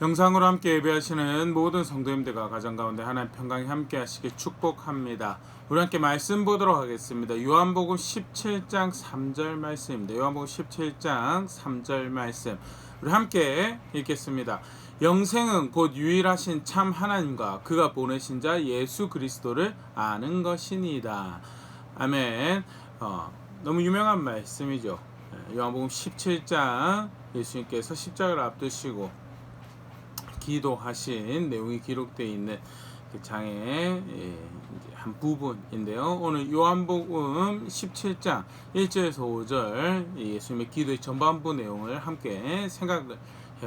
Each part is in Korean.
영상으로 함께 예배하시는 모든 성도님들과 가정 가운데 하나님 평강이 함께 하시길 축복합니다. 우리 함께 말씀 보도록 하겠습니다. 요한복음 17장 3절 말씀입니다. 요한복음 17장 3절 말씀 우리 함께 읽겠습니다. 영생은 곧 유일하신 참 하나님과 그가 보내신 자 예수 그리스도를 아는 것이니이다. 아멘. 너무 유명한 말씀이죠. 요한복음 17장 예수님께서 십자가를 앞두시고 기도하신 내용이 기록되어 있는 그 장의 한 부분인데요. 오늘 요한복음 17장 1절에서 5절 예수님의 기도의 전반부 내용을 함께 생각해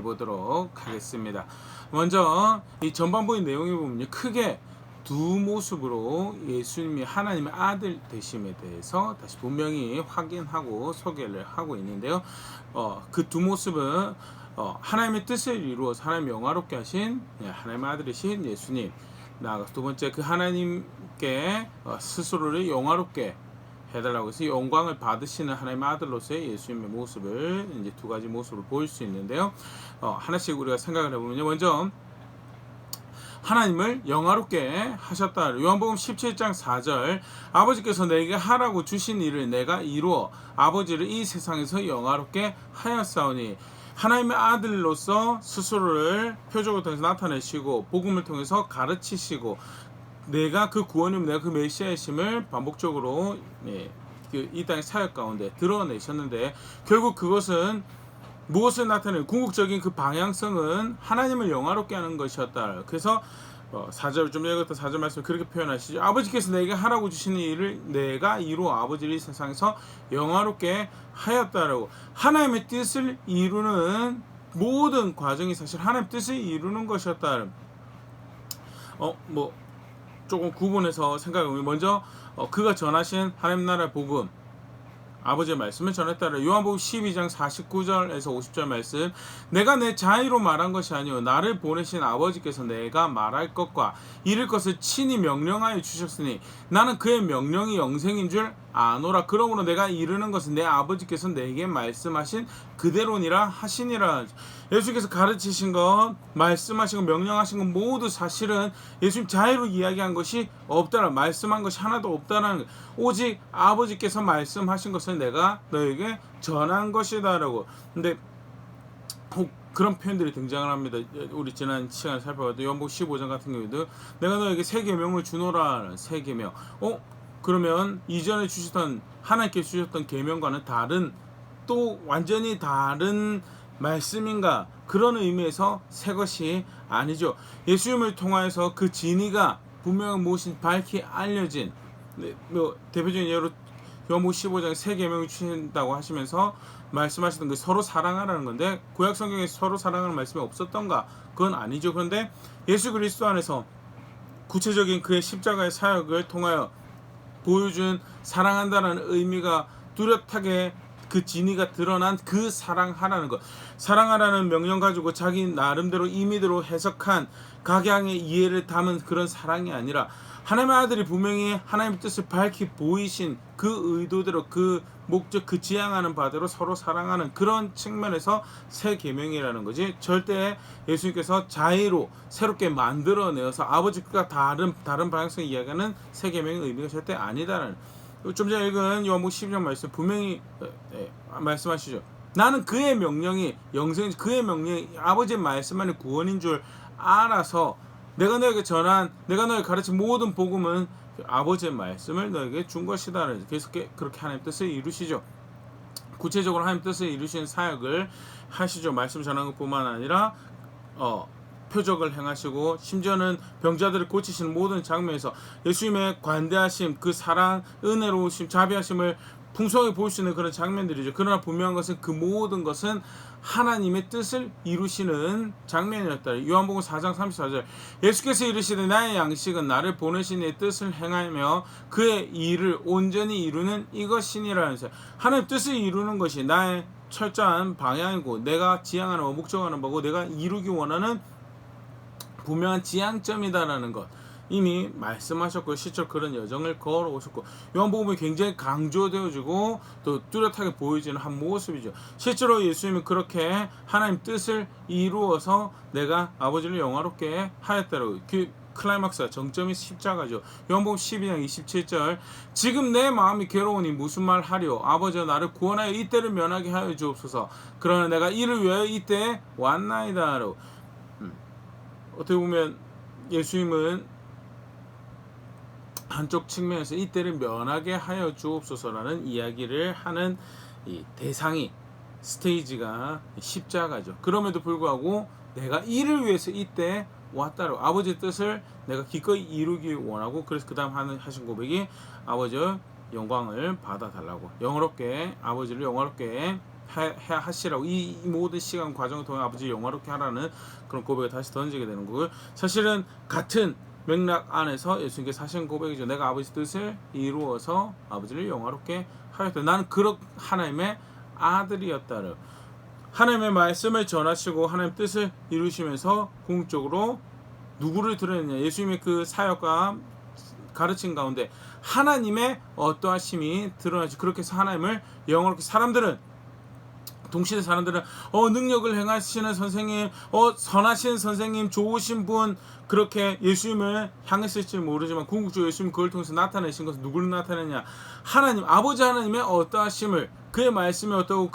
보도록 하겠습니다. 먼저 이 전반부의 내용을 보면 크게 두 모습으로 예수님이 하나님의 아들 되심에 대해서 다시 분명히 확인하고 소개를 하고 있는데요. 그 두 모습은 하나님의 뜻을 이루어서 하나님 영화롭게 하신 하나님의 아들이신 예수님, 나아가서 두 번째 그 하나님께 스스로를 영화롭게 해달라고 해서 영광을 받으시는 하나님의 아들로서의 예수님의 모습을 이제 두 가지 모습을 보일 수 있는데요. 하나씩 우리가 생각을 해보면요. 먼저 하나님을 영화롭게 하셨다. 요한복음 17장 4절 아버지께서 내게 하라고 주신 일을 내가 이루어 아버지를 이 세상에서 영화롭게 하였사오니, 하나님의 아들로서 스스로를 표적을 통해서 나타내시고 복음을 통해서 가르치시고 내가 그 구원이면 내가 그 메시아이심을 반복적으로 이 땅의 사역 가운데 드러내셨는데, 결국 그것은 무엇을 나타내는 궁극적인 그 방향성은 하나님을 영화롭게 하는 것이었다. 그래서 4절 좀 읽었던 4절 말씀 그렇게 표현하시죠. 아버지께서 내게 하라고 주시는 일을 내가 이루어 아버지를 이 세상에서 영화롭게 하였다라고. 하나님의 뜻을 이루는 모든 과정이 사실 하나님의 뜻을 이루는 것이었다. 조금 구분해서 생각해보면 먼저 그가 전하신 하나님 나라의 복음, 아버지의 말씀을 전했다라. 요한복음 12장 49절에서 50절 말씀, 내가 내 자의로 말한 것이 아니오 나를 보내신 아버지께서 내가 말할 것과 이를 것을 친히 명령하여 주셨으니 나는 그의 명령이 영생인 줄 아노라. 그러므로 내가 이르는 것은 내 아버지께서 내게 말씀하신 그대로니라 하시니라. 예수께서 가르치신 것, 말씀하신 것, 명령하신 것 모두 사실은 예수님 자의로 이야기한 것이 없다라. 말씀한 것이 하나도 없다라는 것. 오직 아버지께서 말씀하신 것을 내가 너에게 전한 것이다라고. 근데 그런 표현들이 등장을 합니다. 우리 지난 시간에 살펴봤던 요한복음 15장 같은 경우에도 내가 너에게 새 계명을 주노라. 새 계명. 그러면 이전에 주셨던 하나님께 주셨던 계명과는 다른, 또 완전히 다른 말씀인가? 그런 의미에서 새 것이 아니죠. 예수님을 통하여서 그 진리가 분명히 무엇인지 밝히 알려진, 대표적인 예로 요한복음 15장에 새 계명을 주신다고 하시면서 말씀하시던 그 서로 사랑하라는 건데, 구약 성경에 서로 사랑하는 말씀이 없었던가? 그건 아니죠. 그런데 예수 그리스도 안에서 구체적인 그의 십자가의 사역을 통하여 보여준 사랑한다는 의미가 뚜렷하게 그 진의가 드러난 그 사랑하라는 것, 사랑하라는 명령 가지고 자기 나름대로 임의대로 해석한 각양의 이해를 담은 그런 사랑이 아니라 하나님의 아들이 분명히 하나님의 뜻을 밝히 보이신 그 의도대로, 그 목적, 그 지향하는 바대로 서로 사랑하는 그런 측면에서 새 계명이라는 거지, 절대 예수님께서 자의로 새롭게 만들어내어서 아버지가 다른 방향성을 이야기하는 새 계명의 의미가 절대 아니다라는, 좀 전에 읽은 요한복음 12장 말씀 분명히 말씀하시죠. 나는 그의 명령이 영생, 그의 명령이 아버지의 말씀만이 구원인 줄 알아서 내가 너에게 전한, 내가 너에게 가르친 모든 복음은 아버지의 말씀을 너에게 준 것이다. 그래서 그렇게 하나님 뜻을 이루시죠. 구체적으로 하나님 뜻을 이루시는 사역을 하시죠. 말씀 전하는 것뿐만 아니라 표적을 행하시고, 심지어는 병자들을 고치시는 모든 장면에서 예수님의 관대하심, 그 사랑, 은혜로우심, 자비하심을 풍성하게 볼 수 있는 그런 장면들이죠. 그러나 분명한 것은 그 모든 것은 하나님의 뜻을 이루시는 장면이었다. 요한복음 4장 34절 예수께서 이르시되 나의 양식은 나를 보내신 이의 뜻을 행하며 그의 일을 온전히 이루는 이것이니라면서, 하나님의 뜻을 이루는 것이 나의 철저한 방향이고 내가 지향하는 바, 목적하는 바고 내가 이루기 원하는 분명한 지향점이다라는 것. 이미 말씀하셨고 실제로 그런 여정을 걸어오셨고 요한복음이 굉장히 강조되어지고 또 뚜렷하게 보여지는 한 모습이죠. 실제로 예수님은 그렇게 하나님 뜻을 이루어서 내가 아버지를 영화롭게 하였다라고 그 클라이막스가 정점이 십자가죠. 요한복음 12장 27절 지금 내 마음이 괴로우니 무슨 말 하리요 아버지여 나를 구원하여 이때를 면하게 하여 주옵소서. 그러나 내가 이를 위하여 이때에 왔나이다. 라고 어떻게 보면 예수님은 한쪽 측면에서 이때를 면하게 하여 주옵소서라는 이야기를 하는 이 대상이 스테이지가 십자가죠. 그럼에도 불구하고 내가 이를 위해서 이때 왔다로 아버지의 뜻을 내가 기꺼이 이루기 원하고 그래서 그 다음 하신 고백이 아버지의 영광을 받아달라고 영화롭게 아버지를 영화롭게 하시라고 이 모든 시간 과정을 통해 아버지를 영화롭게 하라는 그런 고백을 다시 던지게 되는 거고요. 사실은 같은 맥락 안에서 예수님께서 하신 고백이죠. 내가 아버지 뜻을 이루어서 아버지를 영화롭게 하였다. 나는 그런 하나님의 아들이었다를 하나님의 말씀을 전하시고 하나님의 뜻을 이루시면서 궁극적으로 누구를 드러냈냐. 예수님의 그 사역과 가르침 가운데 하나님의 어떠하심이 드러나지. 그렇게 해서 하나님을 영화롭게 동시대 사람들은 능력을 행하시는 선생님, 선하신 선생님, 좋으신 분 그렇게 예수님을 향했을지 모르지만 궁극적으로 예수님 그걸 통해서 나타내신 것은 누구를 나타내냐. 하나님, 아버지 하나님의 어떠하심을 그의 말씀이 어떠고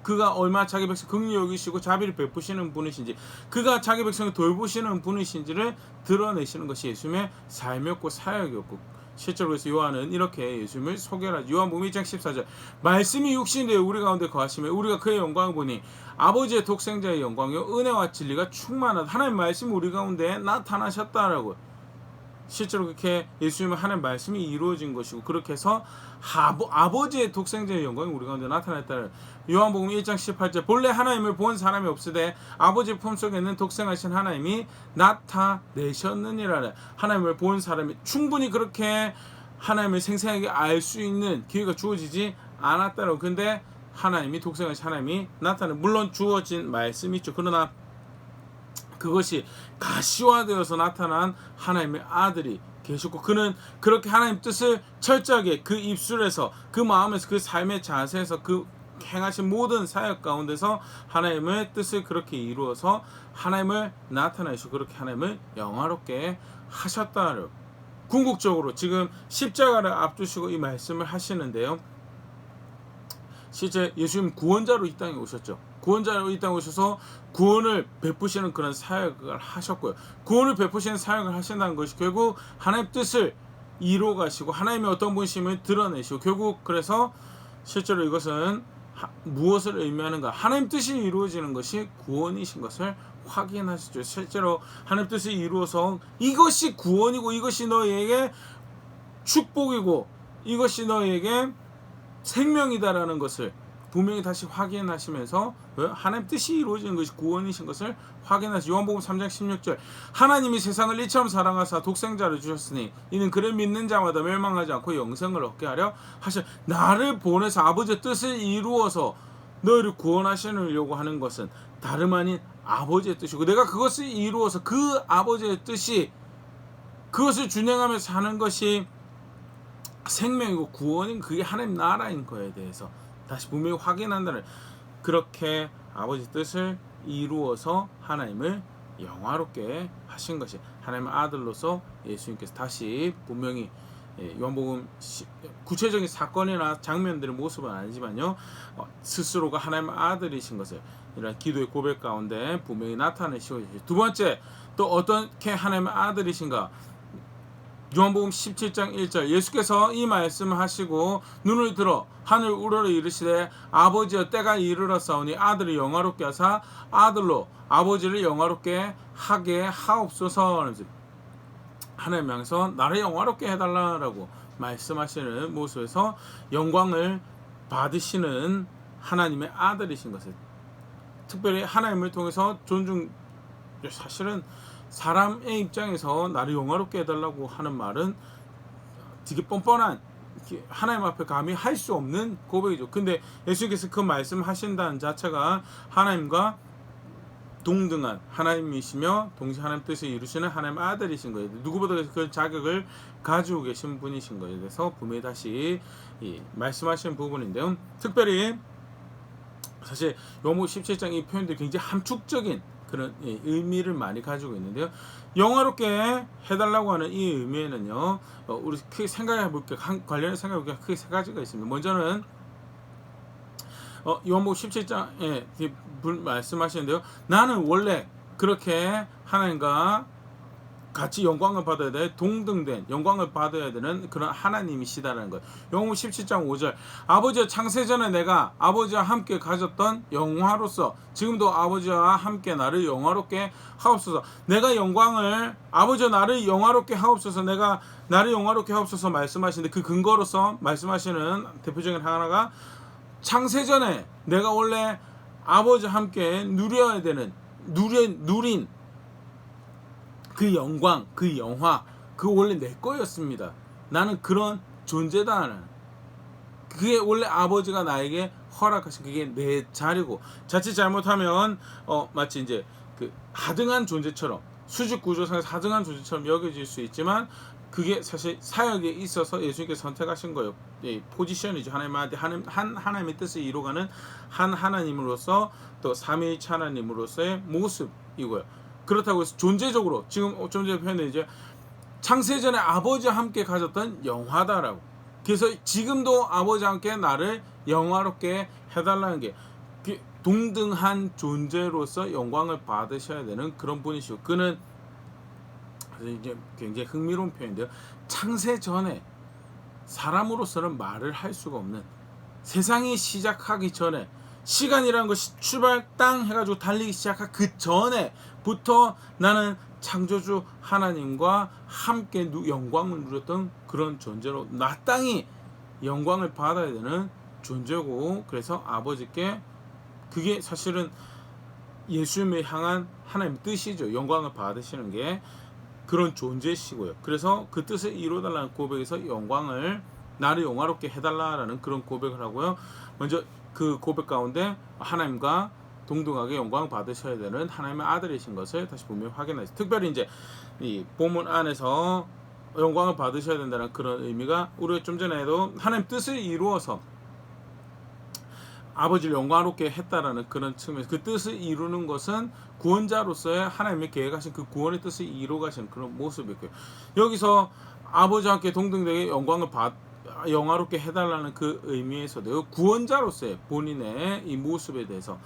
그가 얼마나 자기 백성 긍휼히 여기시고 자비를 베푸시는 분이신지 그가 자기 백성을 돌보시는 분이신지를 드러내시는 것이 예수님의 삶이었고 사역이었고 실제로 그래서 요한은 이렇게 예수님을 소개를 하죠. 요한복음 1장 14절 말씀이 육신이 되어 우리 가운데 거하시며 우리가 그의 영광을 보니 아버지의 독생자의 영광이요 은혜와 진리가 충만하다. 하나님 말씀이 우리 가운데 나타나셨다라고 실제로 그렇게 예수님은 하나님 말씀이 이루어진 것이고 그렇게 해서 아버지의 독생자의 영광이 우리 가운데 나타났다. 요한복음 1장 18절 본래 하나님을 본 사람이 없으되 아버지 품속에 있는 독생하신 하나님이 나타내셨느니라. 하나님을 본 사람이 충분히 그렇게 하나님을 생생하게 알 수 있는 기회가 주어지지 않았다고. 근데 하나님이 독생하신 하나님이 나타내 물론 주어진 말씀이 있죠. 그러나 그것이 가시화되어서 나타난 하나님의 아들이 계셨고 그는 그렇게 하나님 뜻을 철저하게 그 입술에서 그 마음에서 그 삶의 자세에서 그 행하신 모든 사역 가운데서 하나님의 뜻을 그렇게 이루어서 하나님을 나타내시고 그렇게 하나님을 영화롭게 하셨다를 궁극적으로 지금 십자가를 앞두시고 이 말씀을 하시는데요. 실제 예수님 구원자로 이 땅에 오셨죠. 구원자로 이 땅에 오셔서 구원을 베푸시는 그런 사역을 하셨고요. 구원을 베푸시는 사역을 하신다는 것이 결국 하나님의 뜻을 이루어 가시고 하나님의 어떤 분심을 드러내시고 결국 그래서 실제로 이것은 무엇을 의미하는가? 하나님 뜻이 이루어지는 것이 구원이신 것을 확인하시죠. 실제로 하나님 뜻이 이루어서 이것이 구원이고 이것이 너희에게 축복이고 이것이 너희에게 생명이다라는 것을 분명히 다시 확인하시면서 하나님 뜻이 이루어지는 것이 구원이신 것을 확인하시죠. 요한복음 3장 16절 하나님이 세상을 이처럼 사랑하사 독생자를 주셨으니 이는 그를 믿는 자마다 멸망하지 않고 영생을 얻게 하려 하셔. 나를 보내서 아버지의 뜻을 이루어서 너희를 구원하시려고 하는 것은 다름 아닌 아버지의 뜻이고 내가 그것을 이루어서 그 아버지의 뜻이 그것을 준행하며 사는 것이 생명이고 구원인 그게 하나님 나라인 거에 대해서 다시 분명히 확인한다는 그렇게 아버지 뜻을 이루어서 하나님을 영화롭게 하신 것이 하나님의 아들로서 예수님께서 다시 분명히 요한복음 구체적인 사건이나 장면들의 모습은 아니지만요 스스로가 하나님의 아들이신 것을 이런 기도의 고백 가운데 분명히 나타내시고 두 번째 또 어떻게 하나님의 아들이신가 요한복음 17장 1절 예수께서 이 말씀을 하시고 눈을 들어 하늘 우러러 이르시되 아버지여 때가 이르렀사오니 아들을 영화롭게 하사 아들로 아버지를 영화롭게 하게 하옵소서. 하나님 향해서 나를 영화롭게 해달라고 말씀하시는 모습에서 영광을 받으시는 하나님의 아들이신 것을 특별히 하나님을 통해서 사실은 사람의 입장에서 나를 영화롭게 해달라고 하는 말은 되게 뻔뻔한 하나님 앞에 감히 할 수 없는 고백이죠. 근데 예수님께서 그 말씀 하신다는 자체가 하나님과 동등한 하나님이시며 동시에 하나님 뜻을 이루시는 하나님 아들이신 거예요. 누구보다 그 자격을 가지고 계신 분이신 거예요. 그래서 분명히 다시 말씀하시는 부분인데요. 특별히 사실 요한복음 17장 이 표현들이 굉장히 함축적인 그런 의미를 많이 가지고 있는데요. 영화롭게 해달라고 하는 이 의미에는요, 우리 크게 생각해 볼게요. 관련해서 생각해 볼게요. 크게 세 가지가 있습니다. 먼저는 요한복음 17장에 말씀하시는데요. 나는 원래 그렇게 하나님과 같이 영광을 받아야 돼 동등된 영광을 받아야 되는 그런 하나님이시다라는 거예요. 요한복음 17장 5절 아버지와 창세전에 내가 아버지와 함께 가졌던 영화로서 지금도 아버지와 함께 나를 영화롭게 하옵소서. 내가 영광을 아버지와 나를 영화롭게 하옵소서. 내가 나를 영화롭게 하옵소서 말씀하시는데 그 근거로서 말씀하시는 대표적인 하나가 창세전에 내가 원래 아버지와 함께 누려야 되는 누린 그 영광, 그 영화, 그거 원래 내 거였습니다. 나는 그런 존재다. 그게 원래 아버지가 나에게 허락하신 그게 내 자리고 자칫 잘못하면 마치 이제 그 하등한 존재처럼 수직 구조상에서 하등한 존재처럼 여겨질 수 있지만 그게 사실 사역에 있어서 예수님께서 선택하신 거예요. 포지션이죠. 하나님의 뜻을 이루어가는 한 하나님으로서 또 삼위일체 하나님으로서의 모습이고요. 그렇다고 해서 존재적으로 지금 좀 전에 표현된 이제 창세전에 아버지와 함께 가졌던 영화다라고. 그래서 지금도 아버지와 함께 나를 영화롭게 해달라는 게 동등한 존재로서 영광을 받으셔야 되는 그런 분이시고 그는 이제 굉장히 흥미로운 표현인데요. 창세전에 사람으로서는 말을 할 수가 없는 세상이 시작하기 전에 시간이라는 것이 출발 땅 해가지고 달리기 시작한 그 전에부터 나는 창조주 하나님과 함께 영광을 누렸던 그런 존재로 나 땅이 영광을 받아야 되는 존재고 그래서 아버지께 그게 사실은 예수님을 향한 하나님의 뜻이죠. 영광을 받으시는 게 그런 존재시고요. 그래서 그 뜻을 이루어달라는 고백에서 영광을 나를 영화롭게 해달라라는 그런 고백을 하고요. 먼저 그 고백 가운데 하나님과 동등하게 영광 받으셔야 되는 하나님의 아들이신 것을 다시 분명히 확인하죠. 특별히 이제 이 본문 안에서 영광을 받으셔야 된다는 그런 의미가 우리가 좀 전에도 하나님 뜻을 이루어서 아버지를 영광롭게 했다라는 그런 측면에서 그 뜻을 이루는 것은 구원자로서의 하나님의 계획하신 그 구원의 뜻을 이루어가신 그런 모습이고요. 여기서 아버지와 함께 동등되게 영화롭게 해달라는 그 의미에서도 구원자로서의 본인의 이 모습에 대해서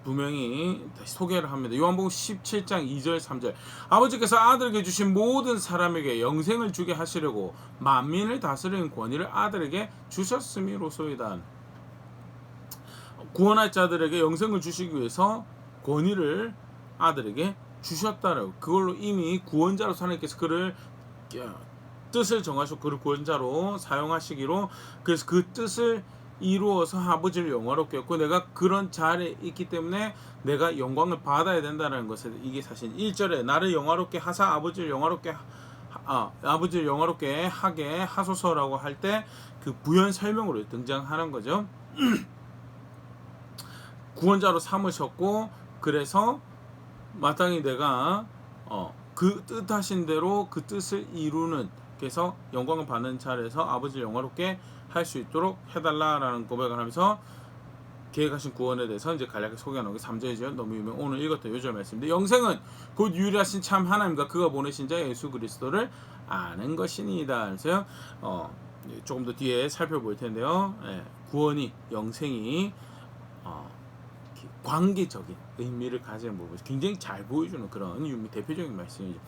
분명히 다시 소개를 합니다. 요한복음 17장 2절 3절 아버지께서 아들에게 주신 모든 사람에게 영생을 주게 하시려고 만민을 다스리는 권위를 아들에게 주셨음이로소이다. 구원할 자들에게 영생을 주시기 위해서 권위를 아들에게 주셨다라고. 그걸로 이미 구원자로서 하나님께서 그를 뜻을 정하시고 그를 구원자로 사용하시기로 그래서 그 뜻을 이루어서 아버지를 영화롭게 했고 내가 그런 자리에 있기 때문에 내가 영광을 받아야 된다는 것을 이게 사실 1절에 나를 영화롭게 하사 아버지를 영화롭게 하게 하소서라고 할 때 그 부연 설명으로 등장하는 거죠. 구원자로 삼으셨고 그래서 마땅히 내가 그 뜻하신 대로 그 뜻을 이루는 그래서 영광을 받는 자리에서 아버지를 영화롭게 할 수 있도록 해달라라는 고백을 하면서 계획하신 구원에 대해서 이제 간략하게 소개하는 게 3절이죠. 너무 유명. 오늘 읽었던 요절 말씀인데 영생은 곧 유일하신 참 하나님과 그가 보내신 자 예수 그리스도를 아는 것이니이다. 그래서 조금 더 뒤에 살펴볼 텐데요. 구원이 영생이 관계적인 의미를 가지는 부분 굉장히 잘 보여주는 그런 대표적인 말씀이죠.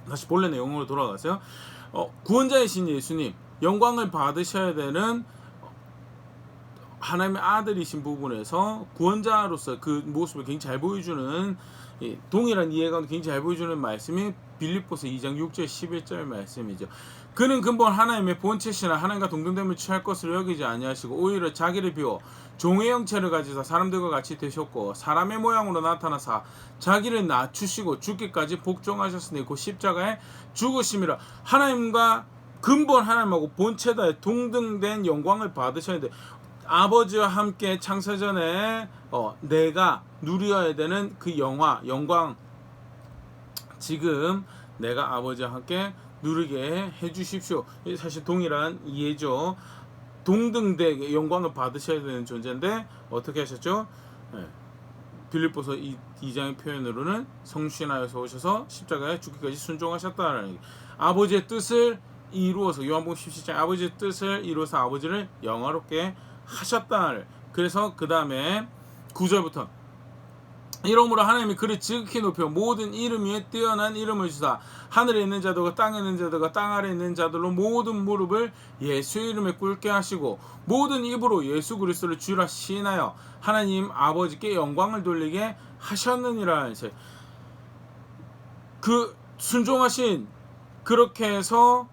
다시 본래 내용으로 돌아가서요. 구원자이신 예수님 영광을 받으셔야 되는 하나님의 아들이신 부분에서 구원자로서 그 모습을 굉장히 잘 보여주는 동일한 이해가 굉장히 잘 보여주는 말씀이 빌립보서 2장 6절 11절 말씀이죠. 그는 근본 하나님의 본체시나 하나님과 동등됨을 취할 것을 여기지 아니하시고 오히려 자기를 비워 종의 형체를 가지사 사람들과 같이 되셨고 사람의 모양으로 나타나사 자기를 낮추시고 죽기까지 복종하셨으니 그 십자가에 죽으심이라. 하나님과 근본 하나님하고 본체다에 동등된 영광을 받으셔야 돼. 아버지와 함께 창세전에 내가 누려야 되는 그 영광 지금 내가 아버지와 함께 누리게 해주십시오. 사실 동일한 이해죠. 동등되게 영광을 받으셔야 되는 존재인데 어떻게 하셨죠? 네. 빌립보서 2장의 표현으로는 성신하여서 오셔서 십자가에 죽기까지 순종하셨다는 얘기. 아버지의 뜻을 이루어서 요한복음 17장 아버지의 뜻을 이루어서 아버지를 영화롭게 하셨다. 그래서 그 다음에 9절부터 이러므로 하나님이 그를 지극히 높여 모든 이름 위에 뛰어난 이름을 주사 하늘에 있는 자들과 땅에 있는 자들과 땅 아래에 있는 자들로 모든 무릎을 예수 이름에 꿇게 하시고 모든 입으로 예수 그리스도를 주라 시인하여 하나님 아버지께 영광을 돌리게 하셨느니라. 그 순종하신 그렇게 해서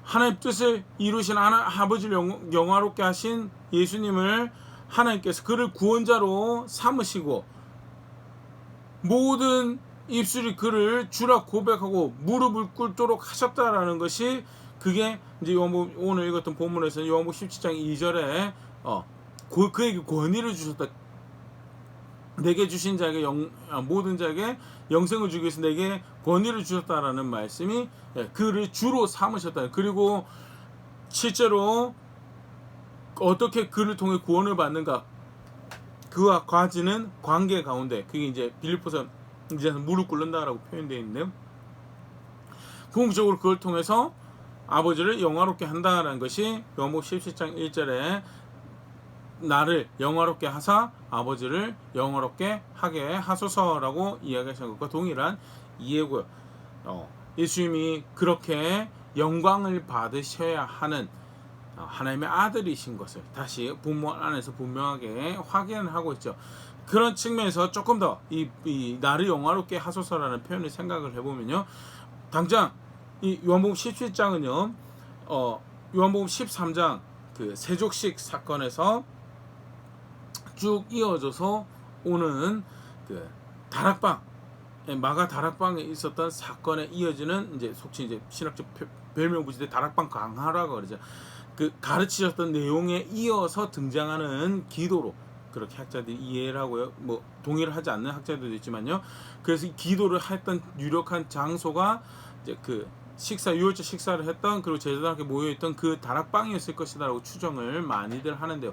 하나님 뜻을 이루신 아버지를 영화롭게 하신 예수님을 하나님께서 그를 구원자로 삼으시고 모든 입술이 그를 주라 고백하고 무릎을 꿇도록 하셨다라는 것이 그게 이제 요한복음 오늘 읽었던 본문에서 요한복음 17장 2절에 그에게 권위를 주셨다. 내게 주신 자에게 모든 자에게 영생을 주기 위해서 내게 권위를 주셨다라는 말씀이 그를 주로 삼으셨다. 그리고 실제로 어떻게 그를 통해 구원을 받는가? 그와 가지는 관계 가운데 그게 이제 빌립보서 이제 무릎 꿇는다라고 표현되어 있는데요. 궁극적으로 그걸 통해서 아버지를 영화롭게 한다라는 것이 요한복음 17장 1절에 나를 영화롭게 하사 아버지를 영화롭게 하게 하소서라고 이야기하신 것과 동일한 이해고요. 예수님이 그렇게 영광을 받으셔야 하는 하나님의 아들이신 것을 다시 본문 안에서 분명하게 확인을 하고 있죠. 그런 측면에서 조금 더 이 나를 영화롭게 하소서라는 표현을 생각을 해보면요. 당장 이 요한복음 17장은요. 요한복음 13장 그 세족식 사건에서 쭉 이어져서 오는 그 다락방 마가 다락방에 있었던 사건에 이어지는 이제 속칭 이제 신학적 별명 붙이되 다락방 강화라고 그러죠. 그 가르치셨던 내용에 이어서 등장하는 기도로 그렇게 학자들이 이해를 하고요. 뭐 동의를 하지 않는 학자들도 있지만요. 그래서 이 기도를 했던 유력한 장소가 이제 그 유월절 식사를 했던 그리고 제자들과 함께 모여있던 그 다락방이었을 것이다라고 추정을 많이들 하는데요.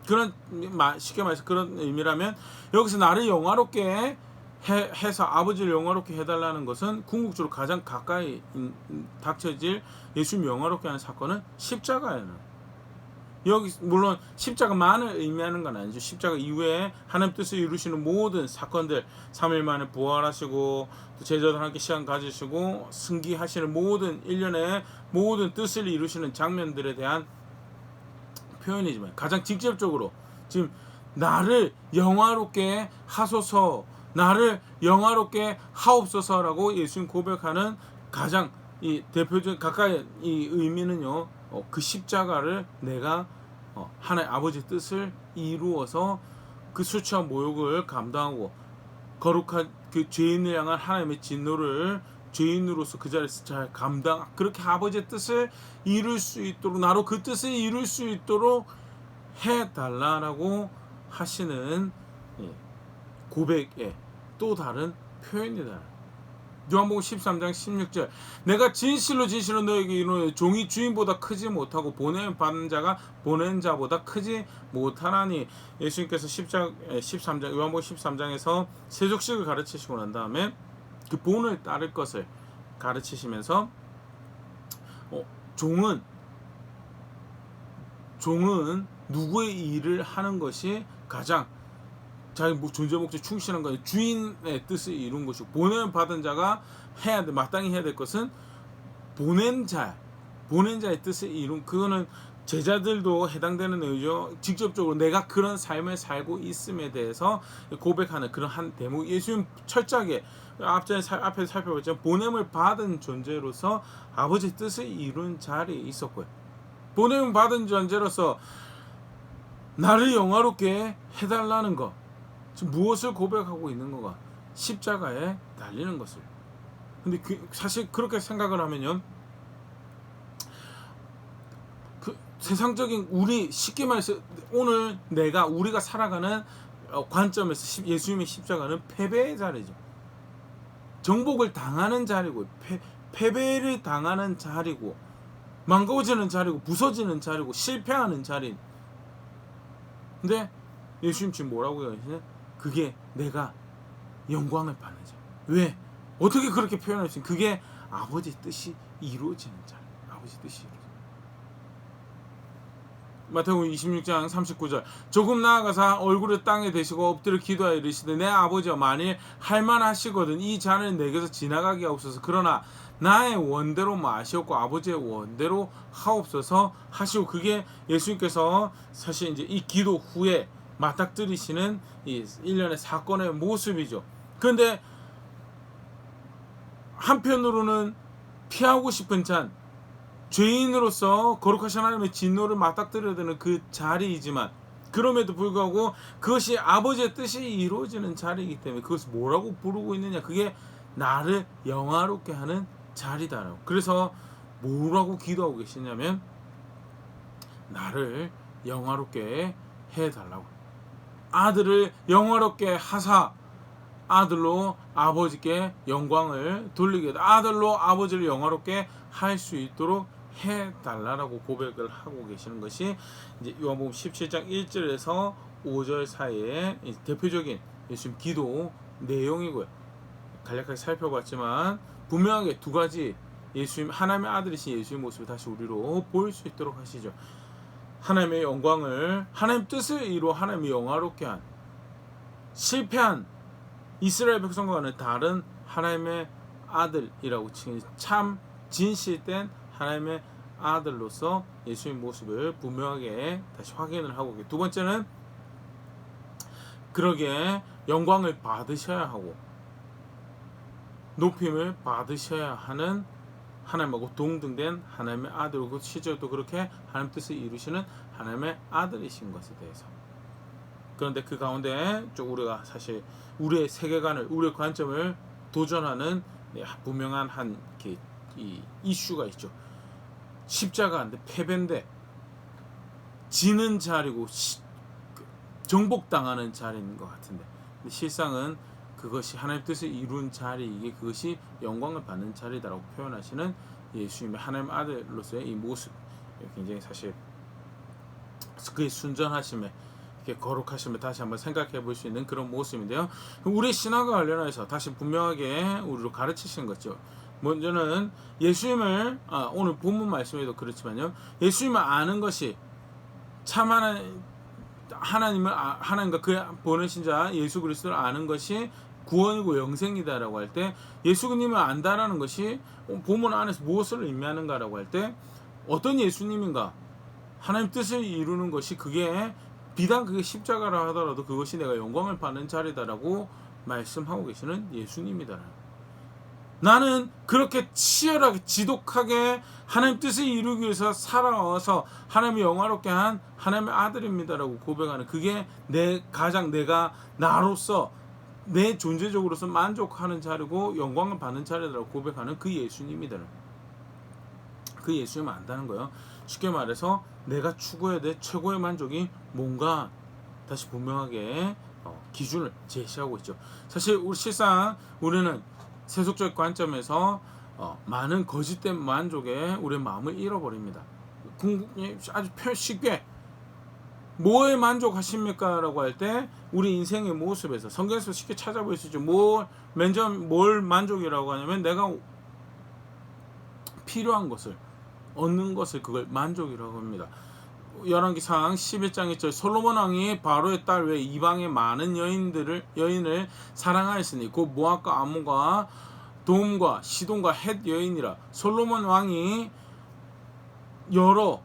그런 쉽게 말해서 그런 의미라면 여기서 나를 영화롭게 해서 아버지를 영화롭게 해달라는 것은 궁극적으로 가장 가까이 닥쳐질 예수님 영화롭게 하는 사건은 십자가예요. 여기 물론 십자가만을 의미하는 건 아니죠. 십자가 이후에 하나님 뜻을 이루시는 모든 사건들 3일 만에 부활하시고 또 제자들 함께 시간 가지시고 승기하시는 모든 일련의 모든 뜻을 이루시는 장면들에 대한 표현이지만 가장 직접적으로 지금 나를 영화롭게 하소서 나를 영화롭게 하옵소서라고 예수님 고백하는 가장 이 대표적 가까이 이 의미는요. 그 십자가를 내가 하나님 아버지 뜻을 이루어서 그 수치와 모욕을 감당하고 거룩한 그 죄인을 향한 하나님의 진노를 죄인으로서 그 자리에서 잘 감당 그렇게 아버지의 뜻을 이룰 수 있도록 나로 그 뜻을 이룰 수 있도록 해달라라고 하시는 고백의 또 다른 표현이다. 요한복음 13장 16절 내가 진실로 너에게 이르노니 종이 주인보다 크지 못하고 보냄 받는 자가 보낸 자보다 크지 못하나니 예수님께서 13장 요한복음 13장에서 세족식을 가르치시고 난 다음에 그 본을 따를 것을 가르치시면서 종은 누구의 일을 하는 것이 가장 자기 존재 목적 충실한 것이 주인의 뜻을 이룬 것이고 보냄 받은 자가 마땅히 해야 될 것은 보낸 자의 뜻을 이룬 그거는 제자들도 해당되는 의죠. 직접적으로 내가 그런 삶을 살고 있음에 대해서 고백하는 그런 한 대목. 예수님 철저하게 앞에서 살펴봤지만 보냄을 받은 존재로서 아버지 뜻을 이룬 자리에 있었고요. 보냄을 받은 존재로서 나를 영화롭게 해달라는 것. 지금 무엇을 고백하고 있는 거가 십자가에 달리는 것을. 근데 사실 그렇게 생각을 하면요. 세상적인 우리 쉽게 말해서 오늘 우리가 살아가는 관점에서 예수님의 십자가는 패배의 자리죠. 정복을 당하는 자리고 패배를 당하는 자리고 망가져지는 자리고 부서지는 자리고 실패하는 자리. 근데 예수님 지금 뭐라고 얘기하시냐? 그게 내가 영광을 받는 자리. 왜? 어떻게 그렇게 표현할 수 있냐? 그게 아버지 뜻이 이루어지는 자리. 아버지 뜻이 이루어지는 자리. 마태복음 26장 39절 조금 나아가사 얼굴을 땅에 대시고 엎드려 기도하여 이르시되 내 아버지여 만일 할만하시거든 이 잔을 내게서 지나가게 하옵소서. 그러나 나의 원대로 마시옵고 아버지의 원대로 하옵소서 하시고, 그게 예수님께서 사실 이제 이 기도 후에 맞닥뜨리시는 이 일련의 사건의 모습이죠. 그런데 한편으로는 피하고 싶은 잔, 죄인으로서 거룩하신 하나님의 진노를 맞닥뜨려야 되는 그 자리이지만, 그럼에도 불구하고 그것이 아버지의 뜻이 이루어지는 자리이기 때문에 그것을 뭐라고 부르고 있느냐? 그게 나를 영화롭게 하는 자리다라고. 그래서 뭐라고 기도하고 계시냐면 나를 영화롭게 해달라고. 아들을 영화롭게 하사 아들로 아버지께 영광을 돌리게, 아들로 아버지를 영화롭게 할 수 있도록 해달라고 고백을 하고 계시는 것이 이제 요한복음 17장 1절에서 5절 사이에 대표적인 예수님 기도 내용이고요. 간략하게 살펴봤지만 분명하게 두 가지 예수님, 하나님의 아들이신 예수의 모습을 다시 우리로 보일 수 있도록 하시죠. 하나님의 영광을, 하나님 뜻을 이루어 하나님이 영화롭게 한 실패한 이스라엘 백성과는 다른 하나님의 아들이라고 치는 참 진실된 하나님의 아들로서 예수의 모습을 분명하게 다시 확인을 하고, 두 번째는 그러기에 영광을 받으셔야 하고 높임을 받으셔야 하는 하나님하고 동등된 하나님의 아들이고 실제로 그렇게 하나님 뜻을 이루시는 하나님의 아들이신 것에 대해서. 그런데 그 가운데 좀 우리가 사실 우리의 세계관을, 우리의 관점을 도전하는 분명한 한 이슈가 있죠. 십자가인데 패배인데 지는 자리고 정복당하는 자리인 것 같은데, 근데 실상은 그것이 하나님 뜻을 이룬 자리이기에 그것이 영광을 받는 자리다라고 표현하시는 예수님의 하나님 아들로서의 이 모습, 굉장히 사실 그의 순전하심에 거룩하심을 다시 한번 생각해 볼 수 있는 그런 모습인데요. 우리 신앙과 관련해서 다시 분명하게 우리로 가르치시는 거죠. 먼저는 예수님을, 오늘 본문 말씀에도 그렇지만요, 예수님을 아는 것이 참 하나님과 그의 보내신 자 예수 그리스도를 아는 것이 구원이고 영생이다라고 할 때, 예수님을 안다라는 것이 본문 안에서 무엇을 의미하는가라고 할 때 어떤 예수님인가, 하나님 뜻을 이루는 것이 그게 비단 그게 십자가라 하더라도 그것이 내가 영광을 받는 자리다라고 말씀하고 계시는 예수님이다. 나는 그렇게 치열하게 지독하게 하나님 뜻을 이루기 위해서 살아와서 하나님을 영화롭게 한 하나님의 아들입니다라고 고백하는, 그게 내가 나로서 내 존재적으로서 만족하는 자리고 영광을 받는 자리라고 고백하는 그 예수님이다. 그 예수님을 안다는 거예요. 쉽게 말해서 내가 추구해야 될 최고의 만족이 뭔가 다시 분명하게 기준을 제시하고 있죠. 사실 실상 우리는 세속적 관점에서 많은 거짓된 만족에 우리의 마음을 잃어버립니다. 아주 쉽게 뭐에 만족하십니까? 라고 할 때 우리 인생의 모습에서 성경에서 쉽게 찾아볼 수 있죠. 뭘 만족이라고 하냐면 내가 필요한 것을 얻는 것을 그걸 만족이라고 합니다. 열왕기상 11장 1절 솔로몬 왕이 바로의 딸 외 이방의 많은 여인을 사랑하였으니 곧 모압과 암몬과 돔과 시돈과 헷 여인이라. 솔로몬 왕이 여러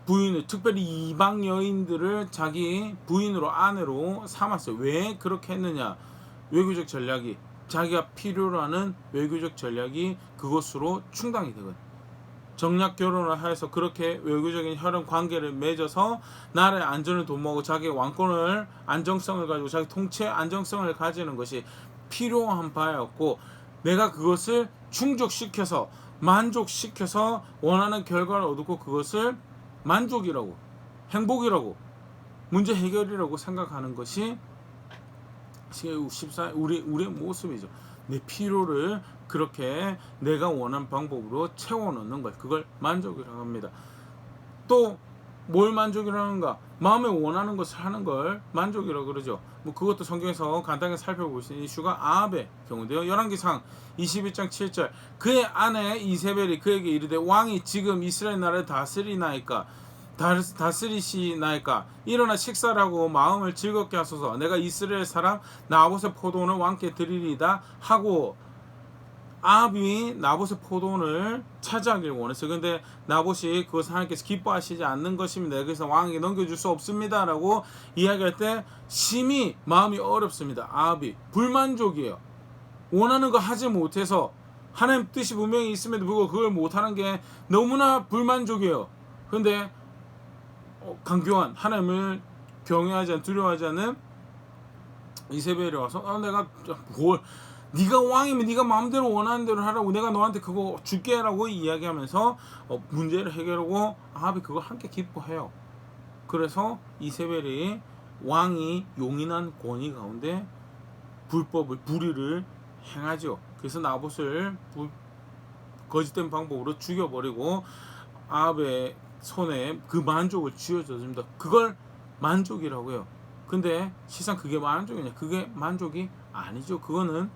부인을, 특별히 이방 여인들을 자기 부인으로 아내로 삼았어요. 왜 그렇게 했느냐? 외교적 전략이, 자기가 필요로 하는 외교적 전략이 그것으로 충당이 되거든. 정략 결혼을 하여서 그렇게 외교적인 혈연 관계를 맺어서 나라의 안전을 도모하고 자기의 왕권을, 안정성을 가지고 자기 통치의 안정성을 가지는 것이 필요한 바였고, 내가 그것을 충족시켜서 만족시켜서 원하는 결과를 얻고 그것을 만족이라고, 행복이라고, 문제 해결이라고 생각하는 것이 우리의 모습이죠. 내 필요를 그렇게 내가 원하는 방법으로 채워넣는 것, 그걸 만족이라고 합니다. 또 뭘 만족이라는가? 마음에 원하는 것을 하는 걸 만족이라고 그러죠. 뭐 그것도 성경에서 간단하게 살펴볼 수 있는 이슈가 아합의 경우인데요. 열왕기상 21장 7절, 그의 아내 이세벨이 그에게 이르되 왕이 지금 이스라엘 나라를 다스리시나이까? 일어나 식사를 하고 마음을 즐겁게 하소서. 내가 이스라엘 사람 나봇의 포도원을 왕께 드리리다 하고, 아합이 나봇의 포도원을 차지하길 원했어요. 근데 나봇이 그것을 하나님께서 기뻐하시지 않는 것입니다. 그래서 왕에게 넘겨줄 수 없습니다 라고 이야기할 때 심히 마음이 어렵습니다. 아합이 불만족이에요. 원하는 거 하지 못해서, 하나님 뜻이 분명히 있음에도 불구하고 그걸 못하는 게 너무나 불만족이에요. 근데 강교한, 하나님을 경외하지 않는, 두려워하지 않는 이세벨이 와서 내가 뭘, 네가 왕이면 네가 마음대로 원하는 대로 하라고, 내가 너한테 그거 줄게 라고 이야기하면서 문제를 해결하고, 아합이 그걸 함께 기뻐해요. 그래서 이세벨이 왕이 용인한 권위 가운데 불의를 행하죠. 그래서 나봇을 거짓된 방법으로 죽여버리고 아합의 손에 그 만족을 쥐어줬습니다. 그걸 만족이라고 해요. 근데 실상 그게 만족이냐? 그게 만족이 아니죠. 그거는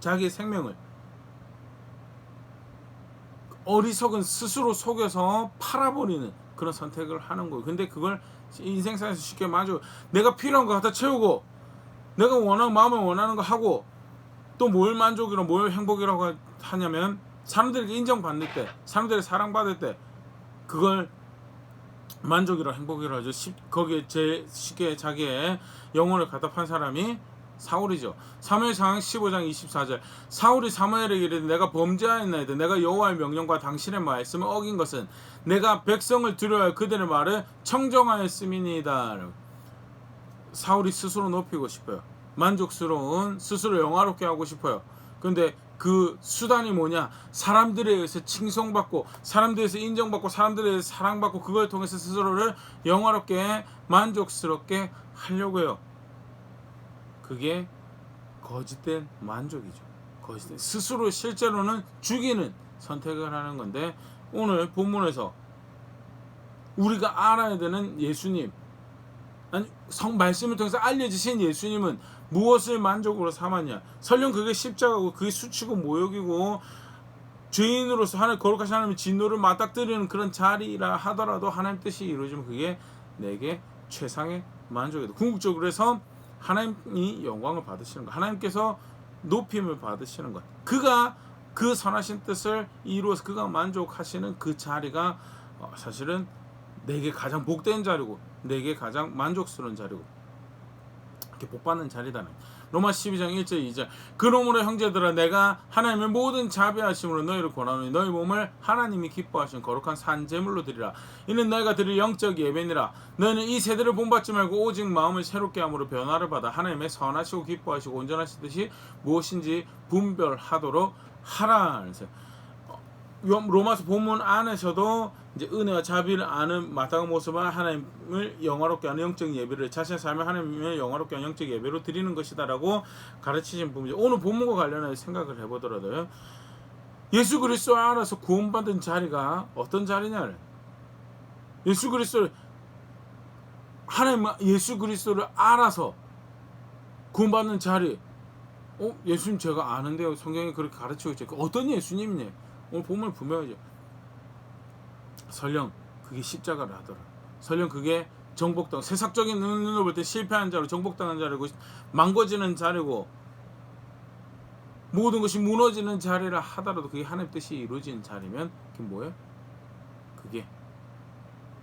자기의 생명을 어리석은 스스로 속여서 팔아버리는 그런 선택을 하는 거예요. 근데 그걸 인생사에서 쉽게 내가 필요한 거 갖다 채우고, 내가 마음에 원하는 거 하고, 또 뭘 만족이라고, 뭘 행복이라고 하냐면, 사람들에게 인정받을 때, 사람들에게 사랑받을 때, 그걸 만족이라고, 행복이라고 하죠. 거기에 제일 쉽게 자기의 영혼을 갖다 판 사람이 사울이죠. 사무엘상 15장 24절, 사울이 사무엘에게 이르되 내가 범죄하였나이다. 내가 여호와의 명령과 당신의 말씀을 어긴 것은 내가 백성을 두려워하여 그들의 말을 청정하였음이니이다. 사울이 스스로 높이고 싶어요. 만족스러운, 스스로 영화롭게 하고 싶어요. 근데 그 수단이 뭐냐? 사람들에 의해서 칭송받고, 사람들에 의해서 인정받고, 사람들에 의해서 사랑받고, 그걸 통해서 스스로를 영화롭게, 만족스럽게 하려고 해요. 그게 거짓된 만족이죠. 거짓된, 스스로 실제로는 죽이는 선택을 하는 건데, 오늘 본문에서 우리가 알아야 되는 예수님, 아니 말씀을 통해서 알려주신 예수님은 무엇을 만족으로 삼았냐? 설령 그게 십자가고, 그게 수치고 모욕이고, 죄인으로서 하나님, 거룩하신 하나님의 진노를 맞닥뜨리는 그런 자리라 하더라도 하나님 뜻이 이루어지면 그게 내게 최상의 만족이다. 궁극적으로 해서 하나님이 영광을 받으시는 것, 하나님께서 높임을 받으시는 것, 그가 그 선하신 뜻을 이루어서 그가 만족하시는 그 자리가 사실은 내게 가장 복된 자리고, 내게 가장 만족스러운 자리고, 이렇게 복받는 자리다. 로마 12장 1절 2절, 그러므로 형제들아 내가 하나님의 모든 자비하심으로 너희를 권하노니 너희 몸을 하나님이 기뻐하시는 거룩한 산 제물로 드리라. 이는 너희가 드릴 영적 예배니라. 너희는 이 세대를 본받지 말고 오직 마음을 새롭게 함으로 변화를 받아 하나님의 선하시고 기뻐하시고 온전하신 뜻이 무엇인지 분별하도록 하라. 로마서 본문 안에서도 이제 은혜와 자비를 아는 마땅한 모습은 하나님을 영화롭게 하는 영적 예배를, 자신의 삶을 하나님을 영화롭게 하는 영적 예배로 드리는 것이다라고 가르치신 부분이죠. 오늘 본문과 관련해서 생각을 해보더라도요, 예수 그리스도를 알아서 구원받은 자리가 어떤 자리냐를, 예수 그리스도를, 하나님 예수 그리스도를 알아서 구원받는 자리, 예수님 제가 아는데요, 성경이 그렇게 가르치고 있죠. 어떤 예수님이냐? 오늘 보면 분명하죠. 설령 그게 십자가를 하더라, 설령 그게 정복당, 세상적인 눈으로 볼 때 실패한 자로, 정복당한 자리고, 망가지는 자리고, 모든 것이 무너지는 자리라 하더라도 그게 하나님 뜻이 이루어진 자리면 그게 뭐예요? 그게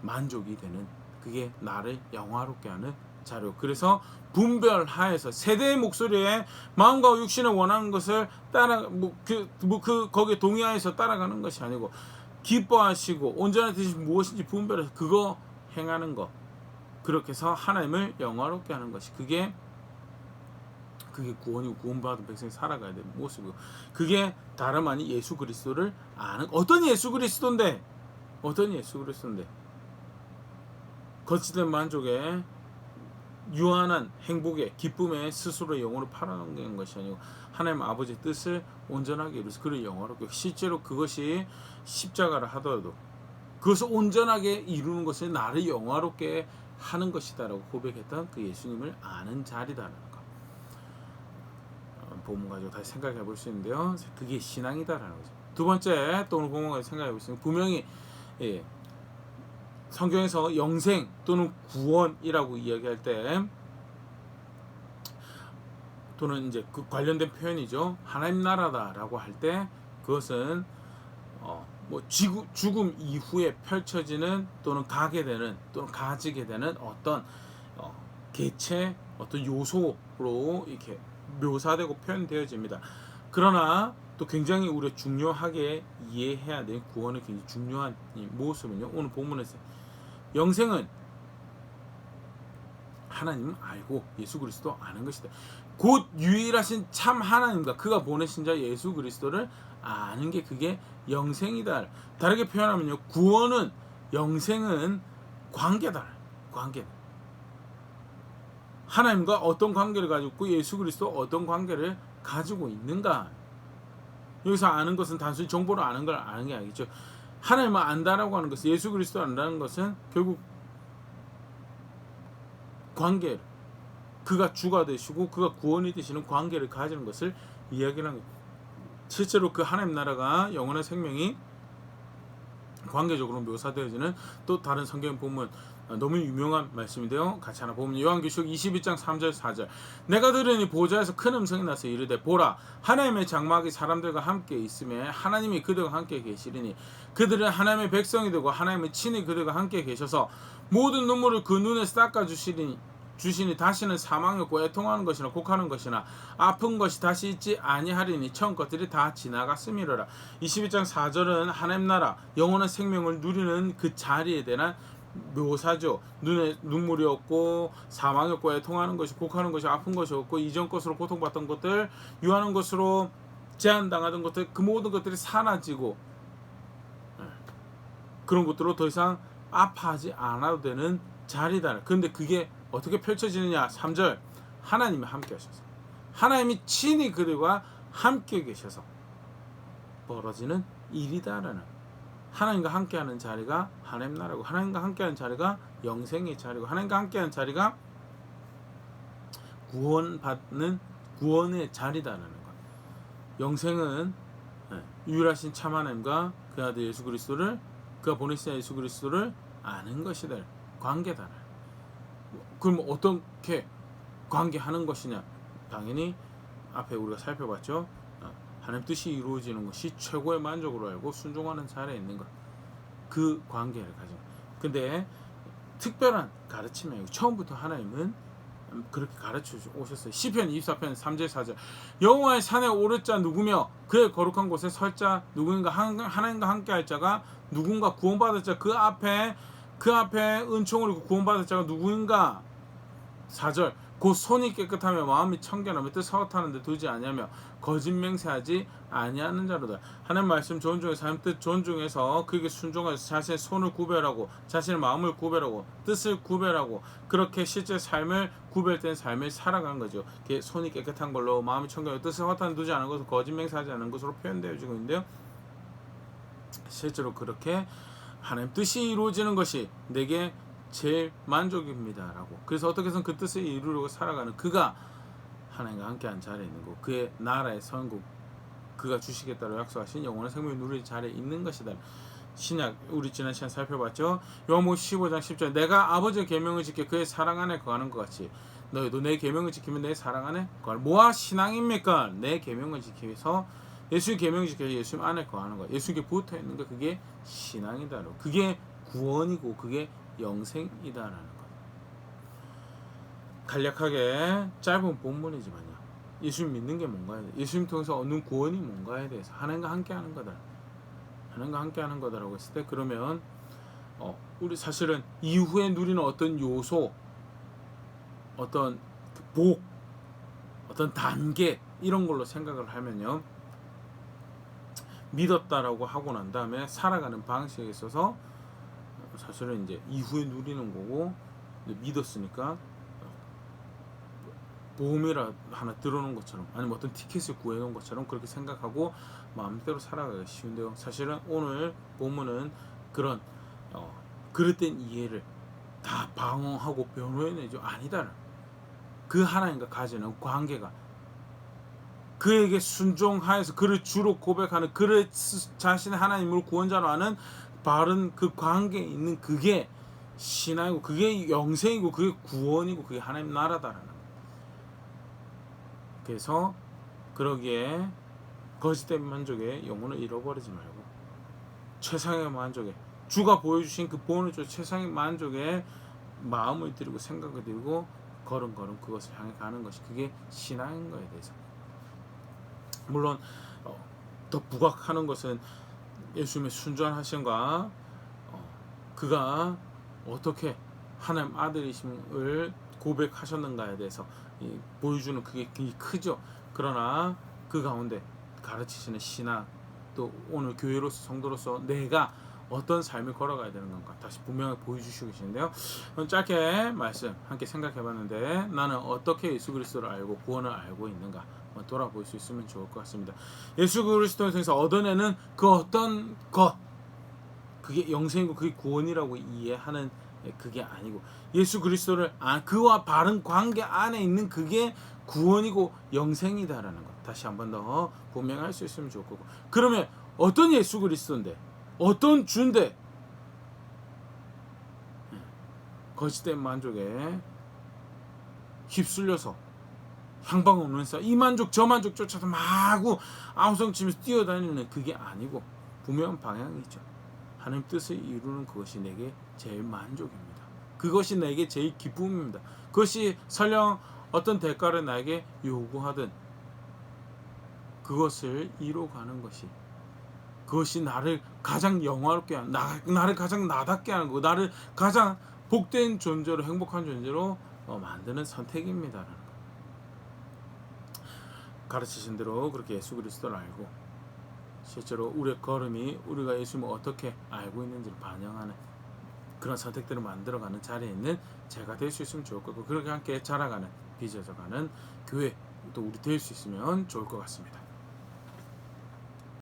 만족이 되는, 그게 나를 영화롭게 하는 자료. 그래서 분별하여서 세대의 목소리에 마음과 육신을 원하는 것을 따라 거기에 동의하여서 따라가는 것이 아니고, 기뻐하시고 온전한 뜻이 무엇인지 분별해서 그거 행하는 것, 그렇게 해서 하나님을 영화롭게 하는 것이, 그게 그게 구원이고 구원받은 백성이 살아가야 되는 모습이고 그게 다름 아닌 예수 그리스도를 아는 어떤 예수 그리스도인데 거짓된 만족에 유한한 행복에 기쁨에 스스로의 영혼을 팔아넘기는 것이 아니고 하나님 아버지의 뜻을 온전하게 이루어서 그를 영화롭게 실제로 그것이 십자가를 하더라도 그것을 온전하게 이루는 것을 나를 영화롭게 하는 것이다라고 고백했던 그 예수님을 아는 자리다라는 것. 본문 가지고 다시 생각해 볼 수 있는데요. 그게 신앙이다라는 거죠. 두 번째 또 오늘 본문 가지고 생각해 볼 수 있는 분명히 성경에서 영생 또는 구원이라고 이야기할 때 또는 이제 그 관련된 표현이죠. 하나님 나라다라고 할 때 그것은 뭐 죽음 이후에 펼쳐지는 또는 가게 되는 또는 가지게 되는 어떤 개체 어떤 요소로 이렇게 묘사되고 표현되어집니다. 그러나 또 굉장히 우리가 중요하게 이해해야 될 구원의 굉장히 중요한 이 모습은요. 오늘 본문에서 영생은 하나님을 알고 예수 그리스도 아는 것이다. 곧 유일하신 참 하나님과 그가 보내신 자 예수 그리스도를 아는 게 그게 영생이다. 다르게 표현하면요. 구원은 영생은 관계다. 관계. 하나님과 어떤 관계를 가지고 있고 예수 그리스도 어떤 관계를 가지고 있는가. 여기서 아는 것은 단순히 정보를 아는 걸 아는 게 아니죠. 하나님을 안다라고 하는 것은 예수 그리스도 안다는 것은 결국 관계 그가 주가 되시고 그가 구원이 되시는 관계를 가지는 것을 이야기하는 거예요. 실제로 그 하나님 나라가 영원한 생명이 관계적으로 묘사되어지는 또 다른 성경 본문 너무 유명한 말씀인데요. 같이 하나 보면 요한계시록 22장 3절 4절 내가 들으니 보좌에서 큰 음성이 나서 이르되 보라 하나님의 장막이 사람들과 함께 있으며 하나님이 그들과 함께 계시리니 그들은 하나님의 백성이 되고 하나님의 친히 그들과 함께 계셔서 모든 눈물을 그 눈에서 닦아주시니 다시는 사망이 없고 애통하는 것이나 곡하는 것이나 아픈 것이 다시 있지 아니하리니 처음 것들이 다 지나갔음이로라. 22장 4절은 하나님 나라 영원한 생명을 누리는 그 자리에 대한 묘사죠. 눈에 눈물이 없고 사망이 없고 애통하는 것이 곡하는 것이 아픈 것이 없고 이전 것으로 고통받던 것들 유하는 것으로 제한당하던 것들 그 모든 것들이 사라지고 그런 것들로 더 이상 아파하지 않아도 되는 자리다. 그런데 그게 어떻게 펼쳐지느냐. 3절 하나님이 함께 하셔서 하나님이 친히 그들과 함께 계셔서 벌어지는 일이다라는 하나님과 함께하는 자리가 하나님 나라고 하나님과 함께하는 자리가 영생의 자리고 하나님과 함께하는 자리가 구원받는 구원의 자리다라는 것. 영생은 유일하신 참 하나님과 그 아들 예수 그리스도를 그가 보내신 예수 그리스도를 아는 것이다. 관계다. 그럼 어떻게 관계하는 것이냐? 당연히 앞에 우리가 살펴봤죠. 하나님 뜻이 이루어지는 것이 최고의 만족으로 알고 순종하는 자리에 있는 것. 그 관계를 가지고. 근데 특별한 가르침이 아니고 처음부터 하나님은 그렇게 가르쳐 오셨어요. 시편 24편 3절 4절 여호와의 산에 오를 자 누구며 그의 거룩한 곳에 설 자 누구인가 하나님과 함께할 자가 누군가 구원받을 자 그 앞에 은총을 구원받을 자가 누구인가. 4절 곧 손이 깨끗하며 마음이 청결하며 뜻 사업하는데 두지 아니하며 거짓 맹세하지 아니하는 자로다. 하나님 말씀 존중해서 하나님 뜻 존중해서 그에게 순종해서 자신의 손을 구별하고 자신의 마음을 구별하고 뜻을 구별하고 그렇게 실제 삶을 구별된 삶을 살아가는 거죠. 손이 깨끗한 걸로 마음이 청결하고 뜻을 허탄 두지 않은 것으로 거짓 맹세하지 않은 것으로 표현되어지고 있는데요. 실제로 그렇게 하나님 뜻이 이루어지는 것이 내게 제일 만족입니다라고. 그래서 어떻게 해서 그 뜻을 이루려고 살아가는 그가 하나님과 함께한 자리에 있는 거, 그의 나라의 선국, 그가 주시겠다고 약속하신 영원한 생명을 누릴 자리에 있는 것이다. 신약 우리 지난 시간 살펴봤죠. 요한복음 15장 10절 내가 아버지의 계명을 지켜 그의 사랑 안에 거하는 것 같이 너희도 내 계명을 지키면 내 사랑 안에 거하라. 뭐가 신앙입니까? 내 계명을 지키면서 예수의 계명을 지켜서 예수 안에 거하는 것. 예수께 붙어 있는 것, 그게 신앙이다. 그게 구원이고 그게 영생이다라는 것. 간략하게 짧은 본문이지만요. 예수님 믿는 게 뭔가에 대해, 예수님 통해서 얻는 구원이 뭔가에 대해서 하나님과 함께하는 거다. 하나님과 함께하는 거다라고 했을 때 그러면 우리 사실은 이후에 누리는 어떤 요소, 어떤 복, 어떤 단계 이런 걸로 생각을 하면요, 믿었다라고 하고 난 다음에 살아가는 방식에 있어서 사실은 이제 이후에 누리는 거고, 믿었으니까 보험이라 하나 들어놓은 것처럼, 아니면 어떤 티켓을 구해놓은 것처럼 그렇게 생각하고 마음대로 살아가기 쉬운데요, 사실은 오늘 본문은 그런 그릇된 이해를 다 방어하고 변호해내죠. 아니다. 그 하나님과 가지는 관계가, 그에게 순종하여서 그를 주로 고백하는, 그를 자신의 하나님으로 구원자로 하는 바른 그 관계에 있는, 그게 신앙이고, 그게 영생이고, 그게 구원이고, 그게 하나님 나라다라는 거예요. 그래서 그러기에 거짓된 만족에 영혼을 잃어버리지 말고 최상의 만족에, 주가 보여주신 그 보호는 최상의 만족에 마음을 들이고 생각을 들이고 걸음걸음 그것을 향해 가는 것이, 그게 신앙인 거에 대해서. 물론 더 부각하는 것은 예수님의 순전하심과 그가 어떻게 하나님 아들이심을 고백하셨는가에 대해서 보여주는 그게 크죠. 그러나 그 가운데 가르치시는 신앙, 또 오늘 교회로서 성도로서 내가 어떤 삶을 걸어가야 되는 건가 다시 분명히 보여주시고 계시는데요. 짧게 말씀 함께 생각해봤는데, 나는 어떻게 예수 그리스도를 알고 구원을 알고 있는가 돌아볼 수 있으면 좋을 것 같습니다. 예수 그리스도를 통해서 얻어내는 그 어떤 것, 그게 영생이고 그게 구원이라고 이해하는 그게 아니고, 예수 그리스도를 그와 바른 관계 안에 있는 그게 구원이고 영생이다라는 것 다시 한 번 더 분명할 수 있으면 좋을 거고, 그러면 어떤 예수 그리스도인데, 어떤 주인데 거짓된 만족에 휩쓸려서 향방 없는 사, 이 만족 저 만족 쫓아서 마구 아우성치면서 뛰어다니는 그게 아니고 분명한 방향이죠. 하나님 뜻을 이루는 그것이 내게 제일 만족입니다. 그것이 내게 제일 기쁨입니다. 그것이 설령 어떤 대가를 나에게 요구하든 그것을 이루어가는 것이, 그것이 나를 가장 영화롭게 하는, 나를 가장 나답게 하는 거, 나를 가장 복된 존재로, 행복한 존재로 만드는 선택입니다. 가르치신 대로 그렇게 예수 그리스도를 알고 실제로 우리의 걸음이 우리가 예수님을 어떻게 알고 있는지를 반영하는 그런 선택들을 만들어가는 자리에 있는 제가 될 수 있으면 좋을 거고, 그렇게 함께 자라가는, 빚어져가는 교회 또 우리 될 수 있으면 좋을 것 같습니다.